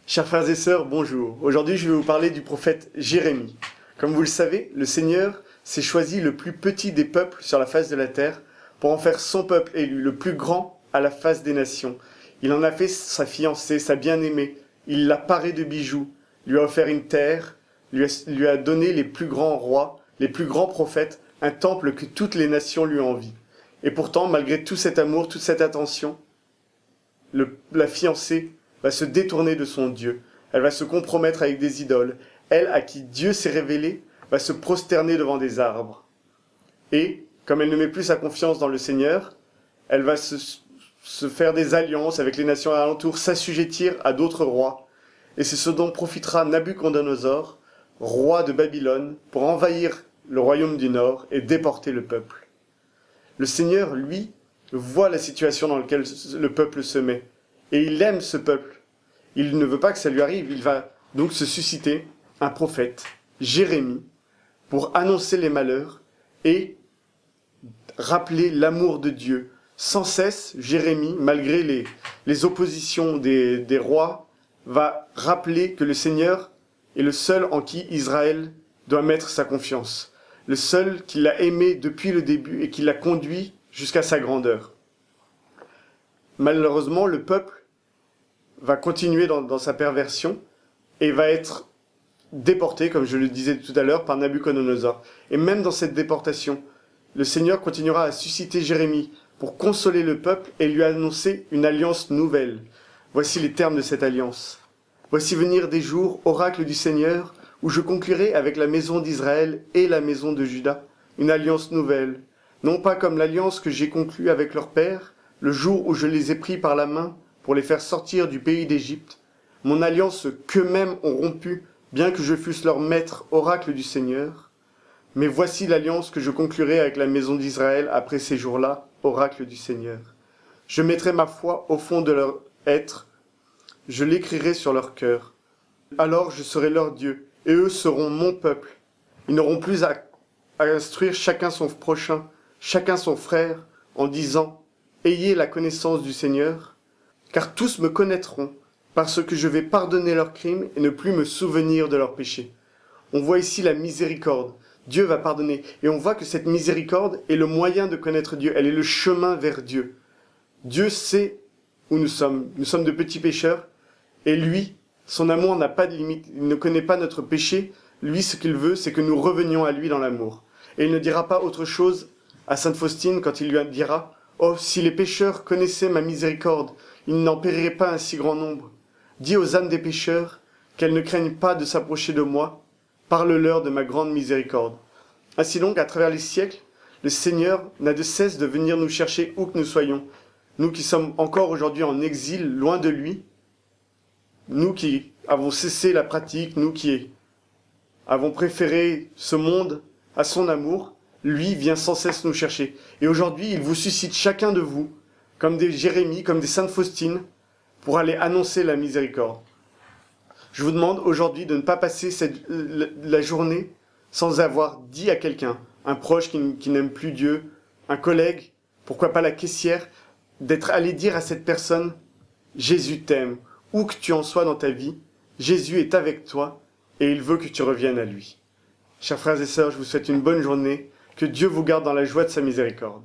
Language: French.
Chers frères et sœurs, bonjour. Aujourd'hui, je vais vous parler du prophète Jérémie. Comme vous le savez, le Seigneur s'est choisi le plus petit des peuples sur la face de la terre pour en faire son peuple élu, le plus grand à la face des nations. Il en a fait sa fiancée, sa bien-aimée. Il l'a parée de bijoux, lui a offert une terre, lui a donné les plus grands rois, les plus grands prophètes, un temple que toutes les nations lui envient. Et pourtant, malgré tout cet amour, toute cette attention, la fiancée va se détourner de son Dieu. Elle va se compromettre avec des idoles. Elle, à qui Dieu s'est révélé, va se prosterner devant des arbres. Et, comme elle ne met plus sa confiance dans le Seigneur, elle va se faire des alliances avec les nations alentours, s'assujettir à d'autres rois. Et c'est ce dont profitera Nabuchodonosor, roi de Babylone, pour envahir le royaume du Nord et déporter le peuple. Le Seigneur, lui, voit la situation dans laquelle le peuple se met. Et il aime ce peuple. Il ne veut pas que ça lui arrive. Il va donc se susciter un prophète, Jérémie, pour annoncer les malheurs et rappeler l'amour de Dieu. Sans cesse, Jérémie, malgré les oppositions des rois, va rappeler que le Seigneur est le seul en qui Israël doit mettre sa confiance. Le seul qui l'a aimé depuis le début et qui l'a conduit jusqu'à sa grandeur. Malheureusement, le peuple va continuer dans sa perversion et va être déporté, comme je le disais tout à l'heure, par Nabuchodonosor. Et même dans cette déportation, le Seigneur continuera à susciter Jérémie pour consoler le peuple et lui annoncer une alliance nouvelle. Voici les termes de cette alliance. Voici venir des jours, oracle du Seigneur, où je conclurai avec la maison d'Israël et la maison de Juda une alliance nouvelle, non pas comme l'alliance que j'ai conclue avec leur père, le jour où je les ai pris par la main pour les faire sortir du pays d'Égypte, mon alliance qu'eux-mêmes ont rompue, bien que je fusse leur maître, oracle du Seigneur. Mais voici l'alliance que je conclurai avec la maison d'Israël après ces jours-là, oracle du Seigneur. Je mettrai ma foi au fond de leur être, je l'écrirai sur leur cœur. Alors je serai leur Dieu, et eux seront mon peuple. Ils n'auront plus à instruire chacun son prochain, chacun son frère, en disant « Ayez la connaissance du Seigneur », car tous me connaîtront, parce que je vais pardonner leurs crimes et ne plus me souvenir de leurs péchés. On voit ici la miséricorde. Dieu va pardonner. Et on voit que cette miséricorde est le moyen de connaître Dieu. Elle est le chemin vers Dieu. Dieu sait où nous sommes. Nous sommes de petits pécheurs. Et lui, son amour n'a pas de limite. Il ne connaît pas notre péché. Lui, ce qu'il veut, c'est que nous revenions à lui dans l'amour. Et il ne dira pas autre chose à Sainte Faustine quand il lui dira « Oh, si les pécheurs connaissaient ma miséricorde, ils n'en périraient pas un si grand nombre. Dis aux âmes des pécheurs qu'elles ne craignent pas de s'approcher de moi. Parle-leur de ma grande miséricorde. » Ainsi donc, à travers les siècles, le Seigneur n'a de cesse de venir nous chercher où que nous soyons. Nous qui sommes encore aujourd'hui en exil, loin de lui, nous qui avons cessé la pratique, nous qui avons préféré ce monde à son amour, lui vient sans cesse nous chercher. Et aujourd'hui, il vous suscite chacun de vous, comme des Jérémie, comme des Sainte Faustine, pour aller annoncer la miséricorde. Je vous demande aujourd'hui de ne pas passer la journée sans avoir dit à quelqu'un, un proche qui n'aime plus Dieu, un collègue, pourquoi pas la caissière, d'être allé dire à cette personne « Jésus t'aime, où que tu en sois dans ta vie, Jésus est avec toi et il veut que tu reviennes à lui. » Chers frères et sœurs, je vous souhaite une bonne journée, que Dieu vous garde dans la joie de sa miséricorde.